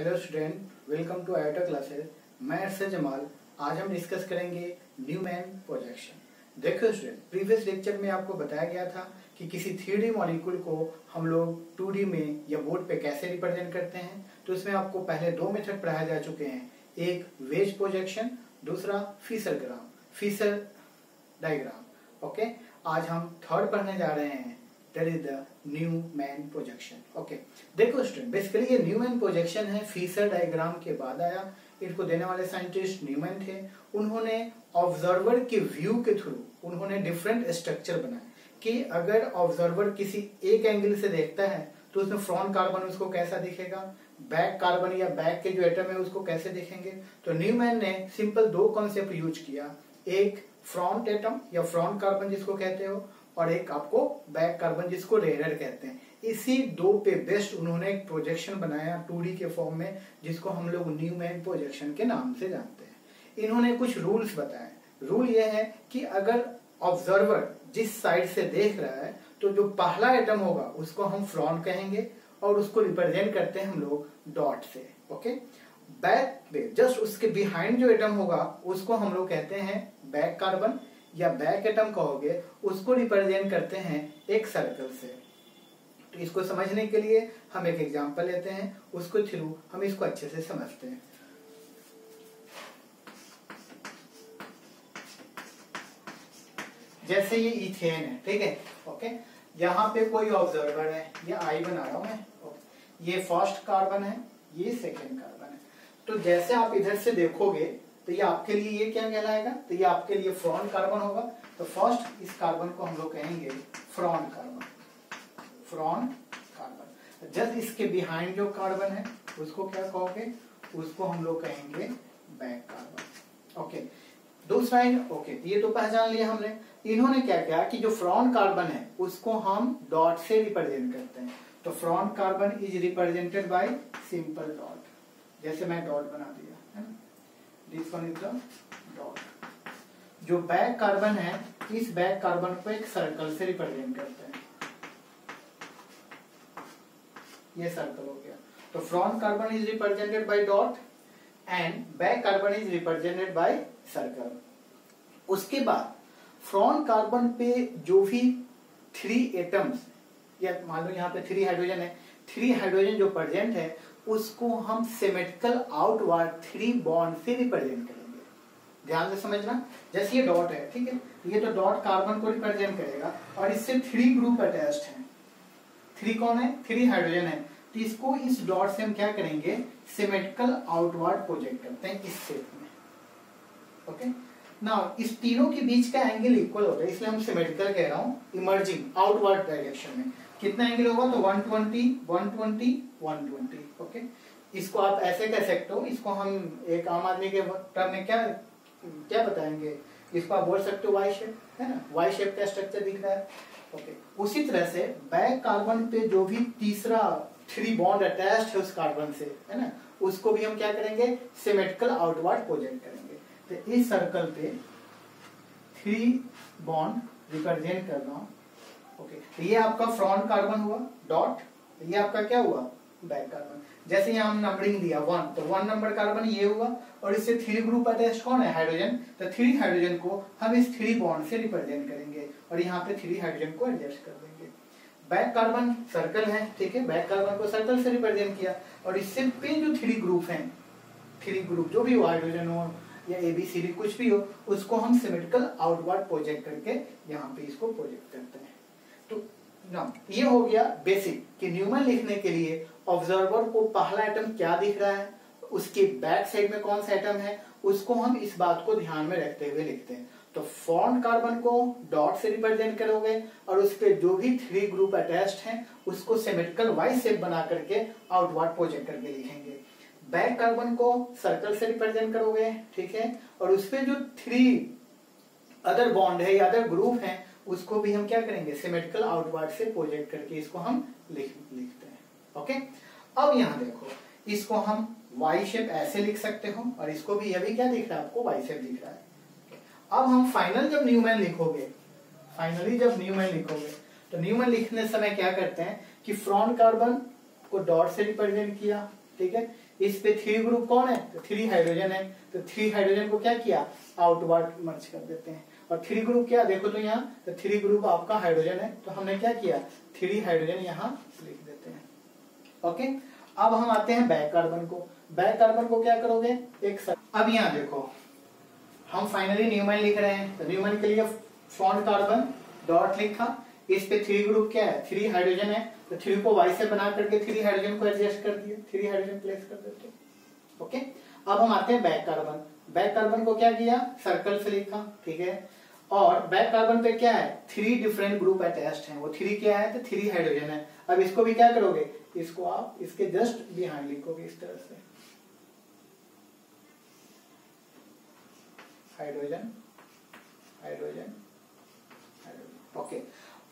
Hello student, welcome to Iota classes. मैं अरशद जमाल। आज हम डिस्कस करेंगे न्यूमैन प्रोजेक्शन। देखो स्टूडेंट, प्रीवियस लेक्चर में आपको बताया गया था कि किसी 3D मॉलिक्यूल को हम लोग 2D में या बोर्ड पे कैसे रिप्रेजेंट करते हैं। तो इसमें आपको पहले दो मेथड पढ़ाए जा चुके हैं, एक वेज प्रोजेक्शन, दूसरा फिशर डायग्राम। ओके, आज हम थर्ड पढ़ने जा रहे हैं, that is the Newman projection. Okay, देखो स्टूडेंट, बेसिकली ये न्यूमैन प्रोजेक्शन है, फिशर डायग्राम के बाद आया। इनको देने वाले साइंटिस्ट न्यूमैन थे। उन्होंने ऑब्जर्वर के व्यू के थ्रू उन्होंने डिफरेंट स्ट्रक्चर बनाए कि अगर ऑब्जर्वर किसी एक एंगल से देखता है तो उसमें फ्रंट कार्बन उसको कैसा दिखेगा, बैक कार्बन या बैक के जो एटम है उसको कैसे दिखेंगे। तो न्यूमैन ने सिंपल दो कॉन्सेप्ट यूज किया, एक फ्रंट एटम या फ्रंट कार्बन जिसको कहते हो, और एक आपको बैक कार्बन जिसको रेयर कहते हैं। इसी दो पे बेस्ट उन्होंने एक प्रोजेक्शन बनाया 2D के फॉर्म में, जिसको हम लोग न्यूमैन प्रोजेक्शन के नाम से जानते हैं। इन्होंने कुछ रूल्स बताए। रूल ये है कि अगर ऑब्जर्वर जिस साइड से देख रहा है तो जो पहला एटम होगा उसको हम फ्रंट कहेंगे और उसको रिप्रेजेंट करते हैं हम लोग डॉट से। ओके, बैक पे जस्ट उसके बिहाइंड जो एटम होगा उसको हम लोग कहते हैं बैक कार्बन, या बैक एटम कहोगे उसको रिप्रेजेंट करते हैं एक सर्कल से। तो इसको समझने के लिए हम एक एग्जांपल लेते हैं, उसको थ्रू हम इसको अच्छे से समझते हैं। जैसे ये इथेन है, ठीक है। ओके, यहाँ पे कोई ऑब्जर्वर है, ये आई बना रहा हूं मैं। ये फर्स्ट कार्बन है, ये सेकेंड कार्बन है। तो जैसे आप इधर से देखोगे तो ये आपके लिए ये क्या कहलाएगा, तो ये आपके लिए फ्रंट कार्बन होगा। तो फर्स्ट इस कार्बन को हम लोग कहेंगे फ्रंट कार्बन। जस्ट इसके बिहाइंड जो कार्बन है उसको क्या कहोगे, उसको हम लोग कहेंगे बैक कार्बन। ओके, दूसरा है, ओके, ये तो पहचान लिया हमने। इन्होंने क्या किया कि जो फ्रंट कार्बन है उसको हम डॉट से रिप्रेजेंट करते हैं। तो front carbon is represented by simple dot. जैसे मैं डॉट बना दिया है ना, this one is the dot. जो बैक कार्बन है, इस बैक कार्बन को एक सर्कल से रिप्रेजेंट करते हैं, ये सर्कल हो गया। तो front carbon is represented by dot and back carbon is represented by circle. उसके बाद फ्रंट कार्बन पे जो भी 3 एटम्स, या मान लो यहाँ पे 3 हाइड्रोजन है, 3 हाइड्रोजन जो प्रेजेंट है उसको हम सिमेट्रिकल आउटवर्ड 3 बॉन्ड से रिप्रेजेंट करेंगे। ध्यान से समझना, जैसे ये डॉट है, ठीक है, ये तो डॉट कार्बन को रिप्रेजेंट करेगा और इससे 3 ग्रुप अटैच्ड हैं। 3 कौन है, 3 हाइड्रोजन है। तो इसको इस डॉट से हम क्या करेंगे, सिमेट्रिकल आउटवर्ड प्रोजेक्ट करते हैं इस शेप में। ओके, नाउ इस तीनों के बीच का एंगल इक्वल होता है, इसलिए हम सिमेट्रिकल कह रहा हूं, इमर्जिंग आउटवर्ड डायरेक्शन में। कितना एंगल होगा, तो 120 120 120। ओके, इसको आप ऐसे कह सकते हो, इसको हम एक आम आदमी के टर्म में क्या बताएंगे, इसको आप बोल सकते हो वाई शेप, है ना, वाई शेप का स्ट्रक्चर दिख रहा है। ओके, उसी तरह से बैक कार्बन पे जो भी तीसरा 3 बॉन्ड अटैच्ड है उस कार्बन से, है ना, उसको भी हम क्या करेंगे, सिमेट्रिकल आउटवर्ड प्रोजेक्ट करेंगे। तो इस सर्कल पे 3 बॉन्ड रिप्रेजेंट कर रहा हूं। ओके, तो ये आपका फ्रंट कार्बन हुआ डॉट, ये आपका क्या हुआ, बैक कार्बन। जैसे यहाँ हम नंबरिंग दिया 1, तो 1 नंबर कार्बन ये हुआ, और इससे 3 ग्रुप अटैच्ड कौन है, हाइड्रोजन। तो 3 हाइड्रोजन को हम इस 3 बॉन्ड से रिप्रेजेंट करेंगे और यहाँ पे 3 हाइड्रोजन को एडजस्ट कर देंगे। बैक कार्बन सर्कल है, ठीक है, बैक कार्बन को सर्कल से रिप्रेजेंट किया, और इससे पे जो 3 ग्रुप हैं, 3 ग्रुप जो भी हो, हाइड्रोजन हो या ABCD कुछ भी हो, उसको हम सिमेट्रिकल आउटवर्ड प्रोजेक्ट करके यहाँ पे इसको प्रोजेक्ट करते हैं। तो ना ये हो गया बेसिक कि न्यूमैन लिखने के लिए ऑब्जर्वर को पहला एटम क्या दिख रहा है, उसके बैक साइड में कौन सा एटम है, उसको हम इस बात को ध्यान में रखते हुए लिखते हैं। तो फ्रंट कार्बन को डॉट से रिप्रेजेंट करोगे और उस पे जो भी 3 ग्रुप अटैच्ड हैं उसको सिमेट्रिकल वाई शेप बना करके आउटवर्ड प्रोजेक्ट करके लिखेंगे। बैक कार्बन को सर्कल से रिप्रेजेंट करोगे, ठीक है, और उसपे जो 3 अदर बॉन्ड है या अदर ग्रुप हैं उसको भी हम क्या करेंगे, सिमेट्रिकल आउटवर्ड से प्रोजेक्ट करके इसको हम लिखते हैं। ओके, अब यहाँ देखो, इसको हम वाई शेप ऐसे लिख सकते हो और इसको भी, ये भी क्या दिख रहा है आपको, वाई शेप दिख रहा है। अब हम फाइनली जब न्यूमैन लिखोगे तो न्यूमैन लिखने समय क्या करते हैं कि फ्रंट कार्बन को डॉट से रिप्रेजेंट किया, ठीक है, इस पे 3 ग्रुप कौन है, तो 3 हाइड्रोजन है, तो 3 हाइड्रोजन को क्या किया, आउटवर्ड मर्ज कर देते हैं। और 3 ग्रुप क्या, देखो तो यहाँ, तो 3 ग्रुप आपका हाइड्रोजन है, तो हमने क्या किया, 3 हाइड्रोजन यहाँ लिख देते हैं। ओके, अब हम आते हैं बैक कार्बन को। बैक कार्बन को क्या करोगे, अब यहाँ देखो हम फाइनली न्यूमैन लिख रहे हैं, तो न्यूमैन के लिए फ्रंट कार्बन डॉट लिखा, इस पे 3 ग्रुप क्या है, 3 हाइड्रोजन है, तो 3 को y से बना करके 3 हाइड्रोजन को एडजस्ट कर दिए, 3 हाइड्रोजन प्लेस कर देते हैं। ओके, अब हम आते हैं बैक कार्बन। बैक कार्बन को क्या किया, सर्कल से लिखा, ठीक है। और बैक कार्बन पे क्या है, 3 डिफरेंट ग्रुप अटैच्ड हैं, वो 3 क्या है, तो 3 हाइड्रोजन है। अब इसको भी क्या करोगे, इसको आप इसके जस्ट बिहाइंड लिखोगे इस तरह से, hydrogen hydrogen hydrogen. Okay,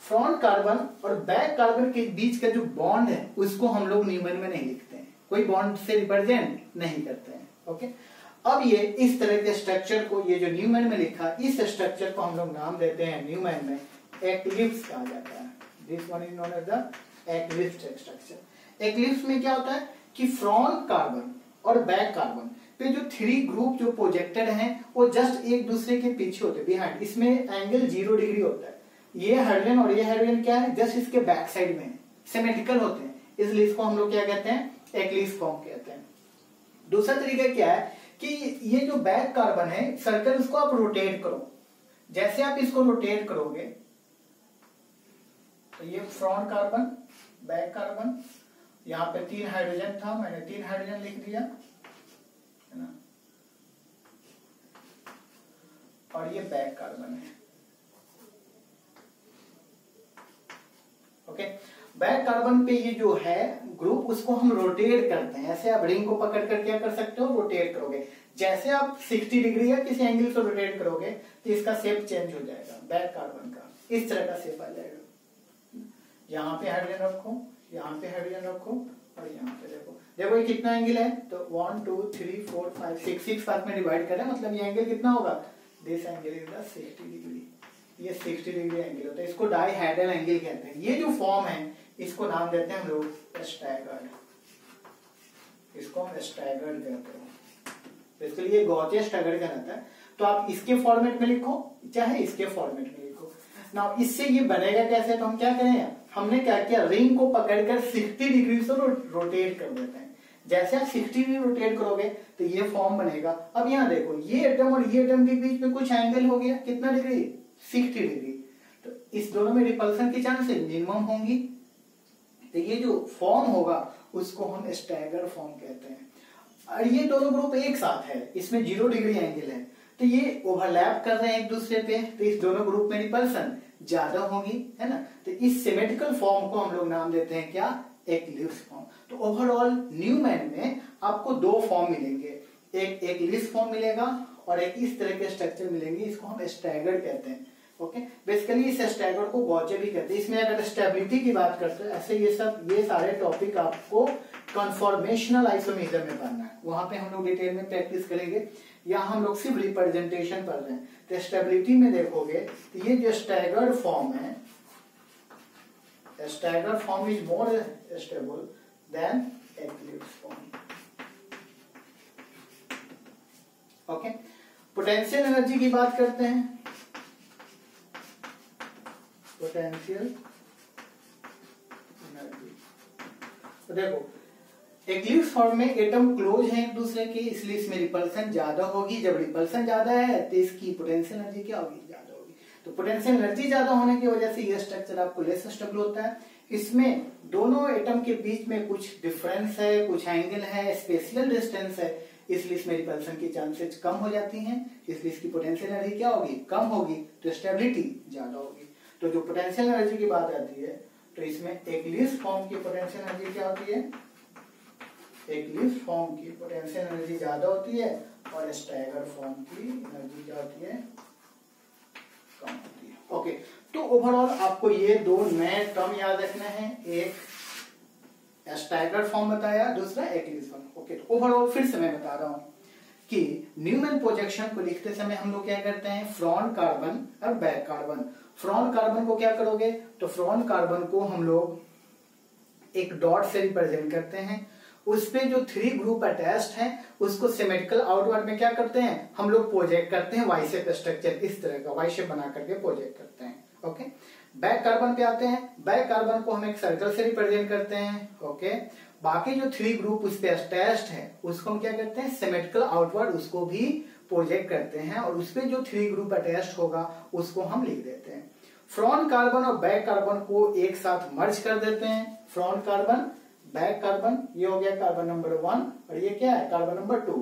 front carbon और बैक कार्बन के बीच का जो बॉन्ड है उसको हम लोग न्यूमैन में नहीं लिखते हैं, कोई बॉन्ड से रिप्रेजेंट नहीं करते हैं। ओके, अब ये इस तरह के स्ट्रक्चर को, ये जो न्यूमैन में लिखा, इस स्ट्रक्चर को हम लोग नाम देते हैं न्यूमैन में एक्लिप्स कहा जाता है। This one is known as the eclipse structure. Eclipse में क्या होता है कि फ्रंट कार्बन और बैक कार्बन पे जो 3 ग्रुप जो प्रोजेक्टेड हैं वो जस्ट एक दूसरे के पीछे होते हैं, बिहाइंड। इसमें एंगल 0 डिग्री होता है। ये हाइड्रोजन और ये हाइड्रोजन क्या है, जस्ट इसके बैक साइड में सिमेट्रिकल होते हैं, इसलिए इसको हम लोग क्या कहते हैं, एक्लिप्स फॉर्म कहते हैं। दूसरा तरीका क्या है कि ये जो बैक कार्बन है, सर्कल उसको आप रोटेट करो, जैसे आप इसको रोटेट करोगे तो ये फ्रंट कार्बन, बैक कार्बन, यहाँ पे 3 हाइड्रोजन था, मैंने 3 हाइड्रोजन लिख दिया है ना, और ये बैक कार्बन है। ओके, बैक कार्बन पे ये जो है ग्रुप, उसको हम रोटेट करते हैं। ऐसे आप रिंग को पकड़ कर क्या कर सकते हो, रोटेट करोगे। जैसे आप 60 डिग्री या किसी एंगल से रोटेट करोगे तो इसका शेप चेंज हो जाएगा, बैक कार्बन का इस तरह का शेप आ जाएगा। यहाँ पे हाइड्रोजन रखो, यहाँ पे हाइड्रोजन रखो, और यहाँ पे देखो, देखो ये कितना एंगल है, तो 1 2 3 4 5 6 पार्ट में डिवाइड करें, मतलब ये एंगल कितना होगा, this angle is the 60 degree, ये 60 डिग्री एंगल होता है, इसको डाइहेड्रल एंगल कहते हैं। ये जो फॉर्म है इसको नाम देते हैं हम लोग स्टैगर्ड, इसको हम स्टैगर्ड कहते हैं। तो इसके लिए गॉचे स्टैगर्ड कहलाता है। तो आप इसके फॉर्मेट में लिखो चाहे इसके फॉर्मेट में लिखो ना, इससे ये बनेगा कैसे, तो हम क्या करें, हमने क्या किया, रिंग को पकड़कर 60 डिग्री से रोटेट कर देते हैं। जैसे आप 60 डिग्री रोटेट करोगे तो ये फॉर्म बनेगा। अब यहाँ देखो, ये एटम और ये एटम के बीच में कुछ एंगल हो गया, कितना डिग्री, 60 डिग्री। तो इस दोनों में रिपल्सन की चांस मिनिमम होंगी, तो ये जो फॉर्म होगा उसको हम स्टैगर फॉर्म कहते हैं। और ये दोनों ग्रुप एक साथ है, इसमें 0 डिग्री एंगल है, तो ये ओवरलैप कर रहे हैं एक दूसरे पे, तो इस दोनों ग्रुप में रिपल्सन ज्यादा होगी, है ना। तो इस सिमेट्रिकल फॉर्म को हम लोग नाम देते हैं क्या, एक्लिप्स फॉर्म। तो ओवरऑल न्यूमैन में आपको 2 फॉर्म मिलेंगे, एक एक्लिप्स फॉर्म मिलेगा और एक इस तरह के स्ट्रक्चर मिलेंगे, इसको हम स्टैगर्ड कहते हैं। ओके, बेसिकली इस स्टैगर्ड को गॉचे भी कहते हैं। इसमें अगर स्टेबिलिटी की बात करते हैं, ऐसे ये सारे टॉपिक आपको कन्फॉर्मेशनल आइसोमेरिज्म में पढ़ना है, वहां पे हम लोग डिटेल में प्रैक्टिस करेंगे। यहाँ हम लोग सिर्फ रिप्रेजेंटेशन पढ़ रहे हैं। तो स्टेबिलिटी में देखोगे तो ये जो स्टैगर्ड फॉर्म है, staggered form is more stable then eclipse form. Okay, potential energy की बात करते हैं। पोटेंशियल एनर्जी, तो देखो एक्लिप्स फॉर्म में एटम क्लोज है एक दूसरे के, इसलिए इसमें रिपल्सन ज्यादा होगी। जब रिपल्सन ज्यादा है तो इसकी पोटेंशियल एनर्जी क्या होगी, ज्यादा होगी। तो पोटेंशियल एनर्जी ज्यादा होने की वजह से ये स्ट्रक्चर आपको लेस स्टेबल होता है। इसमें दोनों एटम के बीच में कुछ डिफरेंस है, कुछ एंगल है, स्पेशल डिस्टेंस है, इसलिए इसमें रिपल्सन की चांसेस कम हो जाती हैं, इसलिए इसकी पोटेंशियल एनर्जी क्या होगी, कम होगी, तो स्टेबिलिटी ज्यादा होगी। तो जो पोटेंशियल एनर्जी की बात आती है तो इसमें एक्लिप्स फॉर्म की पोटेंशियल एनर्जी क्या होती है, एक्लिप्स फॉर्म की पोटेंशियल एनर्जी ज्यादा होती है और स्टैगर फॉर्म की एनर्जी क्या होती है, कम होती है। ओके, तो ओवरऑल आपको ये 2 नए टर्म याद रखना है, एक स्टैगर फॉर्म बताया, दूसरा एक्लिप्स फॉर्म। ओके, तो ओवरऑल फिर से मैं बता रहा हूं कि न्यूमैन प्रोजेक्शन को लिखते समय हम लोग क्या करते हैं, फ्रंट कार्बन और बैक कार्बन। फ्रंट कार्बन को क्या करोगे, तो फ्रंट कार्बन को हम लोग एक डॉट से रिप्रेजेंट करते हैं, उस पे जो 3 ग्रुप अटैच्ड हैं उसको सिमेट्रिकल आउटवर्ड में क्या करते हैं, हम लोग प्रोजेक्ट करते हैं वाई शेप स्ट्रक्चर, इस तरह का वाई शेप बना करके प्रोजेक्ट करते हैं। ओके, बैक कार्बन पे आते हैं। बैक कार्बन को हम एक सर्कल से रिप्रेजेंट करते हैं। ओके, बाकी जो 3 ग्रुप उस पे अटैच्ड है उसको हम क्या करते हैं, सिमेट्रिकल आउटवर्ड उसको भी प्रोजेक्ट करते हैं और उस पे जो 3 ग्रुप अटैच्ड होगा उसको हम लिख देते हैं। फ्रंट कार्बन और बैक कार्बन को एक साथ मर्ज कर देते हैं। फ्रंट कार्बन, बैक कार्बन, ये हो गया कार्बन नंबर 1 और ये क्या है, कार्बन नंबर 2।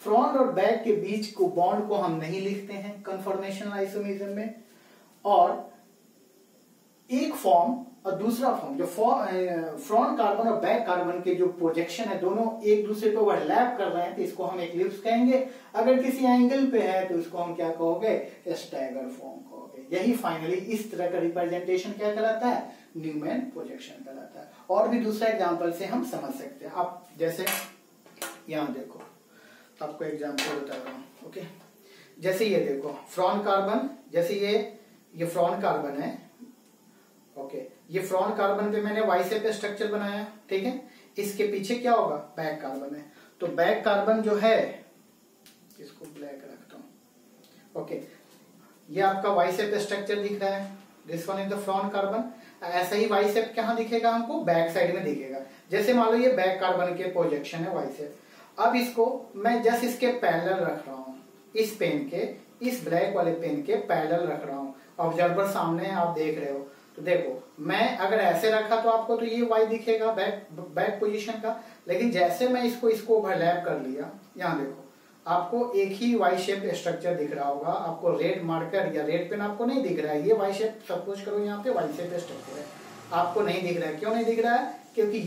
फ्रंट और बैक के बीच को बॉन्ड को हम नहीं लिखते हैं कन्फर्मेशन आइसोमेरिज्म में। और एक फॉर्म और दूसरा फॉर्म, जो फ्रंट कार्बन और बैक कार्बन के जो प्रोजेक्शन है दोनों एक दूसरे को ओवरलैप कर रहे हैं तो इसको हम एक्लिप्स कहेंगे। अगर किसी एंगल पे है तो इसको हम क्या कहोगे, स्टैगर फॉर्म कहोगे। यही फाइनली इस तरह का रिप्रेजेंटेशन क्या कहलाता है, न्यूमैन प्रोजेक्शन कहलाता है। और भी दूसरा एग्जांपल से हम समझ सकते हैं। आप जैसे यहां देखो, आपको एग्जांपल बता रहा हूं। ओके, जैसे ये देखो फ्रंट कार्बन, जैसे ये फ्रंट कार्बन है। ओके, ये फ्रंट कार्बन पे मैंने वाई शेप स्ट्रक्चर बनाया, ठीक है। इसके पीछे क्या होगा, बैक कार्बन है। तो बैक कार्बन जो है, इसको ब्लैक रखता हूं। ओके, ये आपका वाई शेप स्ट्रक्चर दिख रहा है, this one is the front carbon. ऐसा ही वाई शेप कहां दिखेगा हमको, बैक साइड में दिखेगा। जैसे मान लो ये बैक कार्बन के प्रोजेक्शन है वाई शेप। अब इसको मैं जस्ट इसके पैरेलल रख रहा हूं, इस पेन के, इस ब्लैक वाले पेन के पैरेलल रख रहा हूं। ऑब्जर्वर सामने है, आप देख रहे हो। तो देखो मैं अगर ऐसे रखा तो आपको तो ये वाई दिखेगा बैक पोजीशन का, लेकिन जैसे मैं इसको ओवरलैप कर लिया, यहाँ देखो आपको एक ही वाई शेप स्ट्रक्चर दिख रहा होगा। आपको रेड मार्कर या रेड पेन आपको नहीं दिख रहा है। ये वाई शेप, सपोज करो यहाँ पे वाई शेप स्ट्रक्चर है, आपको नहीं दिख रहा है। क्यों नहीं दिख रहा है, क्योंकि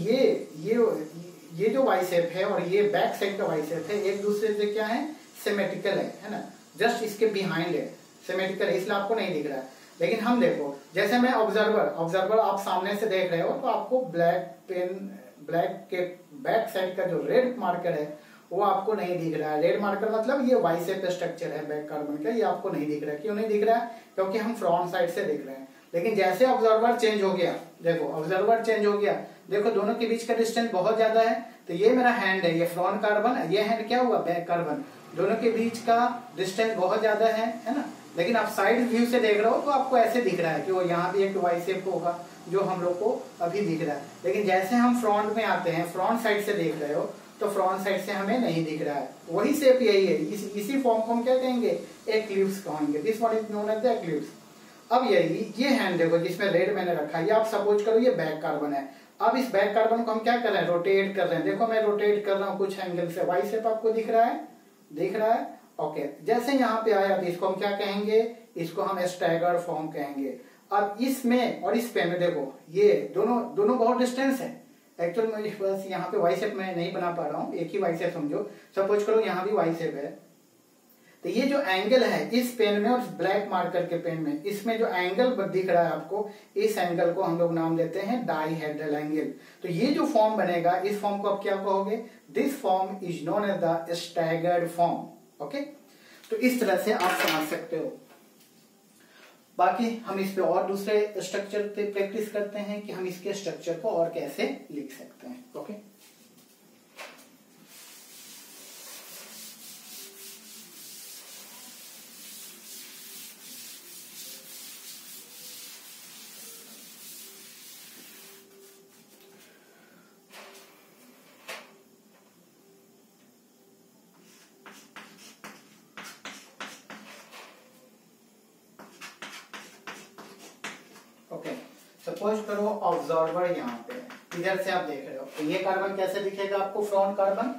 ये जो वाई शेप है और ये बैक साइड का वाई शेप है एक दूसरे से क्या है, सिमेट्रिकल है ना, जस्ट इसके बिहाइंड है, सिमेट्रिकल है, इसलिए आपको नहीं दिख रहा है। लेकिन हम देखो, जैसे मैं ऑब्जर्वर आप सामने से देख रहे हो तो आपको ब्लैक के बैक साइड का जो रेड मार्कर है वो आपको नहीं दिख रहा है। रेड मार्कर मतलब ये वाई शेप स्ट्रक्चर है बैक कार्बन का, ये आपको नहीं दिख रहा है। क्यों नहीं दिख रहा है, क्योंकि हम फ्रंट साइड से देख रहे हैं। लेकिन जैसे ऑब्जर्वर चेंज हो गया, देखो ऑब्जर्वर चेंज हो गया, देखो दोनों के बीच का डिस्टेंस बहुत ज्यादा है। तो ये मेरा हैंड है, ये फ्रंट कार्बन, ये हैंड क्या हुआ, बैक कार्बन। दोनों के बीच का डिस्टेंस बहुत ज्यादा है ना। लेकिन आप साइड व्यू से देख रहे हो तो आपको ऐसे दिख रहा है कि वो यहाँ भी एक वाई शेप होगा जो हम लोग को अभी दिख रहा है। लेकिन जैसे हम फ्रंट में आते हैं, फ्रंट साइड से देख रहे हो तो फ्रंट साइड से हमें नहीं दिख रहा है। वही शेप यही है, इसी फॉर्म को हम क्या कहेंगे, एक्लिप्स कहेंगे। This one is known as the eclipse. अब ये हैंड देखो जिसमें रेड मैंने रखा है, ये आप सपोज करो ये बैक कार्बन है। अब इस बैक कार्बन को हम क्या कर रहे हैं, रोटेट कर रहे हैं। देखो मैं रोटेट कर रहा हूँ कुछ एंगल से, वाई शेप आपको दिख रहा है। ओके, जैसे यहाँ पे आया तो इसको हम क्या कहेंगे, इसको हम स्टैगर्ड फॉर्म कहेंगे। अब इसमें और इस पे में देखो ये दोनों बहुत डिस्टेंस है। एक्चुअल में बस यहाँ पे वाई शेप मैं नहीं बना पा रहा हूँ, एक ही वाई शेप समझो। सपोज करो यहाँ भी वाई शेप है, तो ये जो एंगल है इस पेन में और ब्लैक मार्कर के पेन में, इसमें जो एंगल दिख रहा है आपको, इस एंगल को हम लोग नाम देते हैं डाइहेड्रल एंगल। तो ये जो फॉर्म बनेगा, इस फॉर्म को आप क्या कहोगे, this form is known as the staggered form. Okay, तो इस तरह से आप समझ सकते हो। बाकी हम इस पे और दूसरे स्ट्रक्चर पे प्रैक्टिस करते हैं कि हम इसके स्ट्रक्चर को और कैसे लिख सकते हैं। ओके, सपोज करो ऑब्जर्वर यहाँ पे, इधर से आप देख रहे हो, तो ये कार्बन कैसे दिखेगा आपको, फ्रंट कार्बन,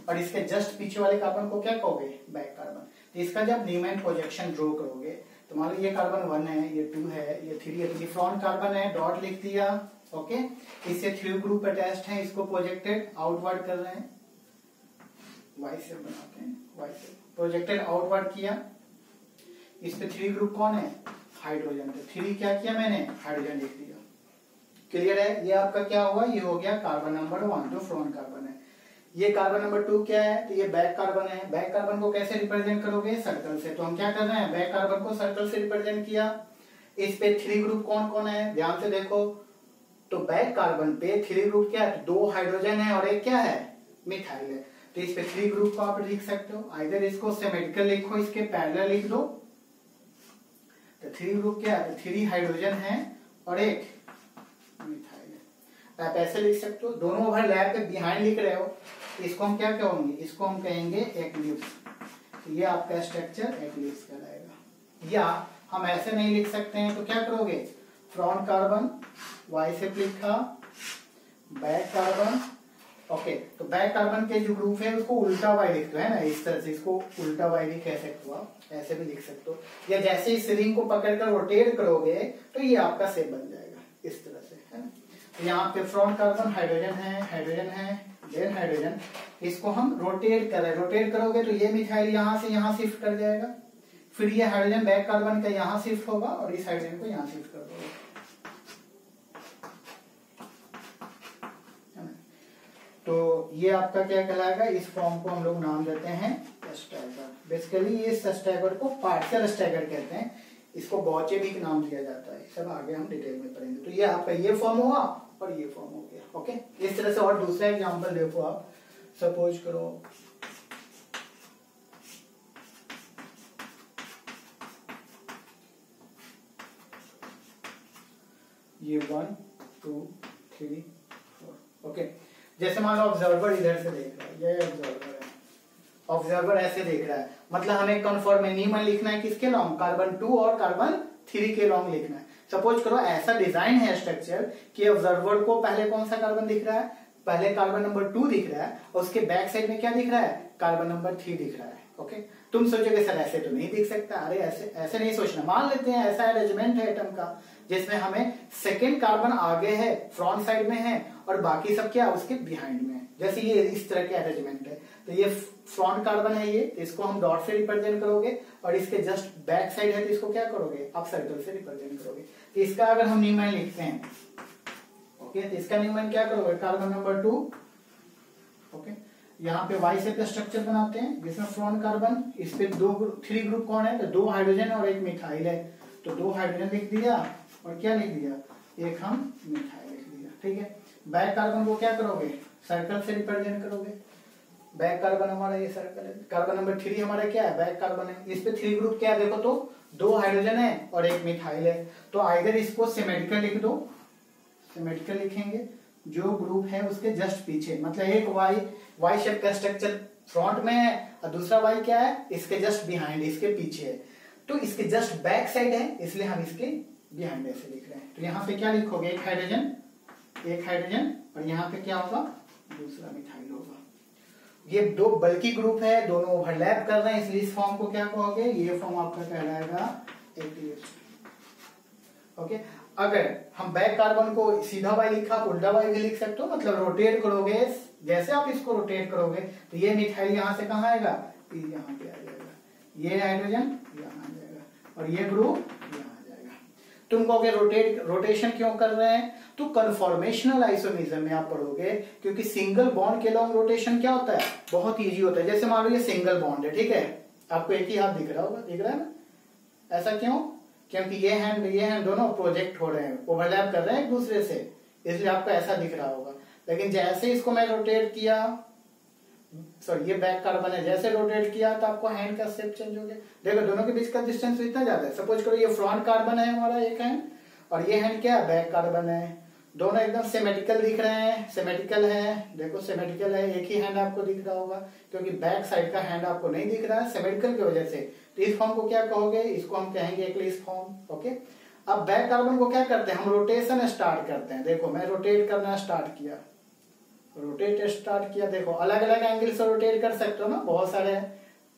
और इसके जस्ट पीछे वाले कार्बन को क्या कहोगे, बैक कार्बन। तो इसका जब न्यूमैन प्रोजेक्शन ड्रॉ करोगे तो मान लो ये कार्बन 1 है, ये 2 है, ये 3 है, तो ये फ्रंट कार्बन है, डॉट लिख दिया। ओके, इससे 3 ग्रुप अटैच्ड है, इसको प्रोजेक्टेड आउटवर्ड कर रहे हैं, वाई से बनाते हैं, वाई से प्रोजेक्टेड आउटवर्ड किया। इस पे 3 ग्रुप कौन है, हाइड्रोजन। तो 3 क्या किया मैंने, हाइड्रोजन लिख दिया। क्लियर है, ये आपका क्या हुआ, ये हो गया कार्बन नंबर 1 जो फ्रंट कार्बन है। ये कार्बन नंबर 2 क्या है, तो ये बैक कार्बन है। बैक कार्बन को कैसे रिप्रेजेंट करोगे, सर्कल से। तो हम क्या कर रहे हैं, बैक कार्बन को सर्कल से रिप्रेजेंट किया। इस पे 3 ग्रुप कौन कौन है, ध्यान से देखो। तो बैक कार्बन पे 3 ग्रुप क्या है, 2 हाइड्रोजन है और एक क्या है, मिथाइल है। तो इस पे 3 ग्रुप को आप लिख सकते हो, आइदर इसको सिमेट्रिकल लिखो, इसके पैरेलल लिख दो। तो 3 ग्रुप क्या है, 3 हाइड्रोजन है और एक मिथाइल है। आप ऐसे लिख सकते हो, दोनों ओवरलैप पे बिहाइंड लिख रहे हो, इसको हम क्या कहेंगे, इसको हम कहेंगे एक्लिप्स। तो ये आपका स्ट्रक्चर एक्लिप्स कहलाएगा। या हम ऐसे नहीं लिख सकते हैं, तो क्या करोगे, फ्रंट कार्बन Y से लिखा, बैक कार्बन, ओके। तो बैक कार्बन के जो ग्रुप है उसको उल्टा Y लिख दो, है ना, इस तरह से, इसको उल्टा Y भी कह सकते हो आप, ऐसे भी लिख सकते हो। या जैसे इस रिंग को पकड़कर रोटेट करोगे तो ये आपका शेप बन जाएगा इस तरह से, है ना। तो यहाँ पे फ्रंट कार्बन हाइड्रोजन है, देन हाइड्रोजन, इसको हम रोटेट कर रहे हैं, रोटेट करोगे तो ये मिथाइल यहाँ से यहाँ शिफ्ट कर जाएगा, फिर ये हाइड्रोजन बैक कार्बन का यहाँ शिफ्ट होगा और इस हाइड्रोजन को यहाँ शिफ्ट कर दोगे। तो ये आपका क्या कहलाएगा, इस फॉर्म को हम लोग नाम देते हैं स्टैगर। बेसिकली ये स्टैगर को पार्शियल स्टैगर कहते हैं, इसको गॉचे भी नाम दिया जाता है, सब आगे हम डिटेल में पढ़ेंगे। तो ये आपका ये फॉर्म हुआ और ये फॉर्म हो गया, ओके। इस तरह से और दूसरा एग्जांपल देखो आप, सपोज करो ये 1 2 3 4, ओके। जैसे मान लो ऑब्जर्वर इधर से देख रहा है, ये ऑब्जर्वर है, ऑब्जर्वर ऐसे देख रहा है, मतलब हमें कन्फर्म नीमन लिखना है किसके लॉन्ग, कार्बन 2 और कार्बन 3 के लॉन्ग लिखना है। सपोज करो ऐसा डिजाइन है स्ट्रक्चर कि ऑब्जर्वर को पहले कौन सा कार्बन दिख रहा है, पहले कार्बन नंबर 2 दिख रहा है और उसके बैक साइड में क्या दिख रहा है, कार्बन नंबर 3 दिख रहा है, ओके। तुम सोचोगे सर ऐसे तो नहीं दिख सकता, अरे ऐसे ऐसे नहीं सोचना, मान लेते हैं ऐसा अरेंजमेंट है एटम का जिसमें हमें सेकेंड कार्बन आगे है, फ्रंट साइड में है और बाकी सब क्या उसके बिहाइंड में है, जैसे ये इस तरह के अरेंजमेंट है। तो ये फ्रंट कार्बन है, ये इसको हम डॉट से रिप्रेजेंट करोगे और इसके जस्ट बैक साइड है तो इसको क्या करोगे, आप सर्कल से रिप्रेजेंट करोगे। तो इसका अगर हम न्यूमैन लिखते हैं, ओके, तो इसका न्यूमैन क्या करोगे, कार्बन नंबर 2, ओके। यहाँ पे Y शेप का स्ट्रक्चर बनाते हैं जिसमें फ्रंट कार्बन, इस पे 3 ग्रुप कौन है, तो 2 हाइड्रोजन और एक मिथाइल है, तो 2 हाइड्रोजन लिख दिया और क्या लिख दिया, एक हम मिथाइल लिख दिया, ठीक है। बैक कार्बन को क्या करोगे, सर्कल से रिप्रेजेंट करोगे, बैक कार्बन हमारा ये सर्कल है, कार्बन नंबर 3 हमारा क्या है, बैक कार्बन है, इस पे 3 ग्रुप क्या है देखो, तो 2 हाइड्रोजन है और एक मिथाइल है। तो आइदर इसको सिमेट्रिकल लिख दो, सिमेट्रिकल लिखेंगे, जो ग्रुप है उसके जस्ट पीछे, मतलब एक वाई शेप का स्ट्रक्चर फ्रंट में है और दूसरा वाई क्या है, इसके जस्ट बिहाइंड, इसके पीछे है, तो इसके जस्ट बैक साइड है, इसलिए हम इसके बिहाइंड ऐसे लिख रहे हैं। तो यहाँ पे क्या लिखोगे, एक हाइड्रोजन और यहाँ पे क्या होगा, दूसरा मिथाइल होगा। ये 2 बल्कि ग्रुप है, दोनों ओवरलैप कर रहे हैं, इसलिए इस फॉर्म को क्या कहोगे, ये फॉर्म आपका कहलाएगा एक्लिप्स, ओके। अगर हम बैक कार्बन को सीधा वाई लिखा, उल्टा वाई भी लिख सकते हो, मतलब रोटेट करोगे, जैसे आप इसको रोटेट करोगे तो ये मिथाइल यहाँ से कहाँ आएगा, यहाँ पे आ जाएगा, ये हाइड्रोजन यहाँ आ जाएगा और ये ग्रुप यहाँ आ जाएगा। तुम कहोगे रोटेशन क्यों कर रहे हैं, तो कन्फॉर्मेशनल आइसोमेरिज्म में आप पढ़ोगे, क्योंकि सिंगल बॉन्ड के लॉन्ग रोटेशन क्या होता है, बहुत इजी होता है। जैसे मान लो ये सिंगल बॉन्ड है, ठीक है, आपको एक ही हाथ दिख रहा होगा, दिख रहा है ना, ऐसा क्यों, क्योंकि ये हैंड दोनों प्रोजेक्ट हो रहे हैं, ओवरलैप कर रहे हैं एक दूसरे से, इसलिए आपको ऐसा दिख रहा होगा। लेकिन जैसे इसको मैं रोटेट किया, सॉरी ये बैक कार्बन है, जैसे रोटेट किया तो आपको हैंड का शेप चेंज हो गया। देखो दोनों के बीच का डिस्टेंस इतना ज्यादा है, सपोज करो ये फ्रंट कार्बन है हमारा एक हैंड और ये हैंड क्या है, बैक कार्बन है, दोनों एकदम सिमेट्रिकल दिख रहे हैं, सिमेट्रिकल है, देखो सिमेट्रिकल है, एक ही हैंड आपको दिख रहा होगा, क्योंकि बैक साइड का हैंड आपको नहीं दिख रहा है सिमेट्रिकल की वजह से। तो इस फॉर्म को क्या कहोगे, इसको हम कहेंगे एक्लिप्स फॉर्म, ओके। अब बैक कार्बन को क्या करते हैं, हम रोटेशन स्टार्ट करते हैं। देखो मैं रोटेट करना स्टार्ट किया, देखो अलग अलग एंगल से रोटेट कर सकते हो ना, बहुत सारे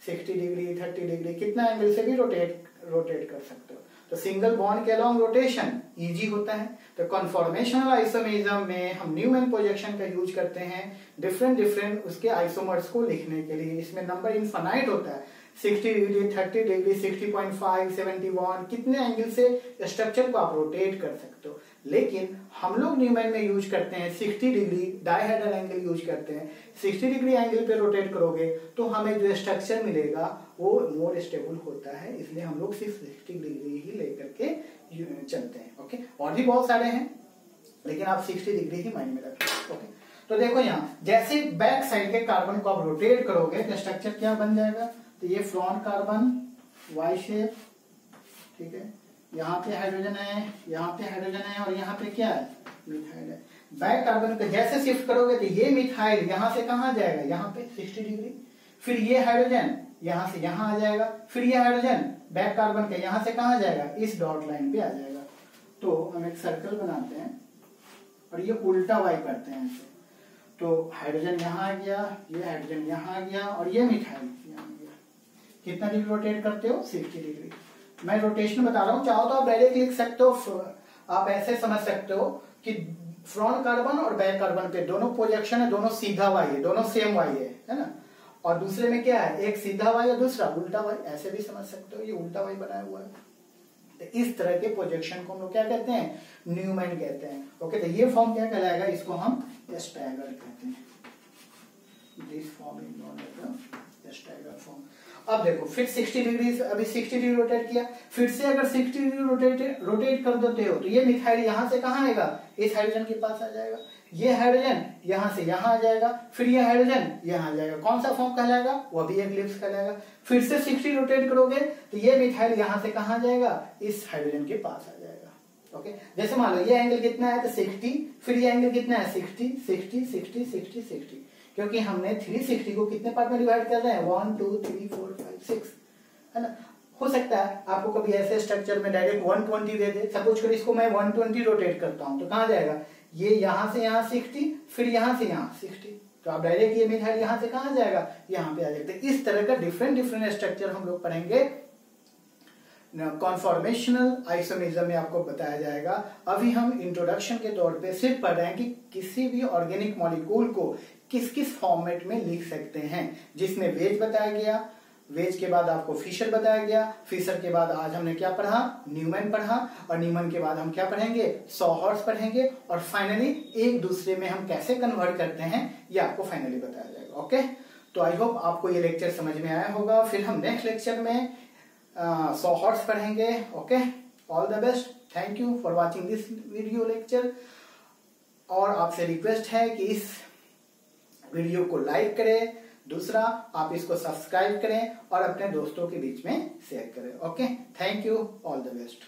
60 डिग्री 30 डिग्री, कितना एंगल से भी रोटेट कर सकते हो। तो सिंगल बॉन्ड के अलॉन्ग रोटेशन इजी होता है। तो कन्फॉर्मेशनल आइसोमेरिज्म में हम न्यूमैन प्रोजेक्शन का यूज करते हैं डिफरेंट उसके आइसोमर्स को लिखने के लिए। इसमें नंबर इनफाइनाइट होता है, 60 डिग्री 30 डिग्री 60.5 71, कितने एंगल से स्ट्रक्चर को आप रोटेट कर सकते हो। लेकिन हम लोग न्यूमैन में यूज करते हैं 60 डिग्री डायहेड्रल एंगल यूज करते हैं। 60 डिग्री एंगल पे रोटेट करोगे तो हमें जो स्ट्रक्चर मिलेगा वो मोर स्टेबल होता है, इसलिए हम लोग सिर्फ 60 डिग्री ही लेकर के चलते हैं, ओके। और भी बहुत सारे हैं लेकिन आप 60 डिग्री ही माइंड में रखें, ओके। तो देखो यहाँ जैसे बैक साइड के कार्बन को आप रोटेट करोगे तो स्ट्रक्चर क्या बन जाएगा, तो ये फ्रंट कार्बन वाई शेप, ठीक है, यहाँ पे हाइड्रोजन है, यहाँ पे हाइड्रोजन है और यहाँ पे क्या है, मिथाइल है। बैक कार्बन को जैसे शिफ्ट करोगे तो ये मिथाइल यहाँ से कहाँ जाएगा, यहाँ पे 60 डिग्री, फिर ये हाइड्रोजन यहाँ से यहाँ आ जाएगा, फिर ये हाइड्रोजन बैक कार्बन के यहाँ से कहाँ जाएगा, इस डॉट लाइन पे आ जाएगा। तो हम एक सर्कल बनाते हैं और ये उल्टा वाई करते हैं ऐसे, तो हाइड्रोजन यहाँ आ गया, ये हाइड्रोजन यहाँ आ गया और ये मिथाइल यहाँ आ गया। कितना डिग्री रोटेट करते हो, 60 डिग्री। मैं रोटेशन बता रहा हूँ, चाहो तो आप डायरेक्ट लिख सकते हो, आप ऐसे समझ सकते हो कि फ्रंट कार्बन और बैक कार्बन पे दोनों प्रोजेक्शन है, दोनों सीधा वाई है, दोनों सेम वाई है ना, और दूसरे में क्या है, एक सीधा वाई और दूसरा उल्टा वाई, ऐसे भी समझ सकते हो, ये उल्टा वाई बनाया हुआ है। तो इस तरह के प्रोजेक्शन को हम लोग क्या कहते हैं, न्यूमैन कहते हैं। ओके, तो ये फॉर्म क्या कहलाएगा, इसको हम स्टैगर कहते हैं। This form is known as stagger form. अब देखो फिर 60 डिग्री, अभी 60 डिग्री रोटेट किया, फिर से अगर 60 डिग्री रोटेट कर देते हो तो ये मिथाइल यहाँ से कहाँ आएगा, इस हाइड्रोजन के पास आ जाएगा, ये हाइड्रोजन यहाँ से यहाँ आ जाएगा, फिर ये हाइड्रोजन यहाँ आ जाएगा। कौन सा फॉर्म कहलाएगा, वो भी एक एलिप्स कहलाएगा। फिर से 60 रोटेट करोगे तो ये मिथाइल यहाँ से कहाँ जाएगा, इस हाइड्रोजन के पास आ जाएगा। ओके, जैसे मान लो ये एंगल कितना है तो 60, फिर ये एंगल कितना है 60 60 60 60 60, क्योंकि हमने 360 को कितने पार्ट में डिवाइड कर रहे हैं, 1 2 3 4 5 6, है ना। हो सकता है आपको कभी ऐसे स्ट्रक्चर में डायरेक्ट 120 दे दे, सपोज करो इसको मैं 120 रोटेट करता हूं तो कहां जाएगा, ये यहां से यहां 60, फिर यहां से यहां 60, तो आप डायरेक्ट ये मिथाइल यहां से कहां जाएगा, यहां पे आ जाएगा। तो इस तरह का डिफरेंट स्ट्रक्चर हम लोग पढ़ेंगे, कॉन्फॉर्मेशनल आइसोमेरिज्म में आपको बताया जाएगा। अभी हम इंट्रोडक्शन के तौर पे सिर्फ पढ़ रहे हैं कि किसी भी ऑर्गेनिक मॉलिक्यूल को किस किस फॉर्मेट में लिख सकते हैं, जिसमें वेज बताया गया, वेज के बाद आपको फिशर बताया गया, फिशर के बाद आज हमने क्या पढ़ा, न्यूमैन पढ़ा, और न्यूमैन के बाद हम क्या पढ़ेंगे, सॉहर्ट्ज पढ़ेंगे, और फाइनली एक दूसरे में हम कैसे कन्वर्ट करते हैं ये आपको फाइनली बताया जाएगा। ओके, तो आई होप आपको ये लेक्चर समझ में आया होगा। फिर हम नेक्स्ट लेक्चर में सॉहर्ट्ज पढ़ेंगे। Okay, all the best, thank you for watching this video lecture. और आपसे रिक्वेस्ट है कि इस वीडियो को लाइक करें, दूसरा आप इसको सब्सक्राइब करें और अपने दोस्तों के बीच में शेयर करें। Okay, thank you, all the best.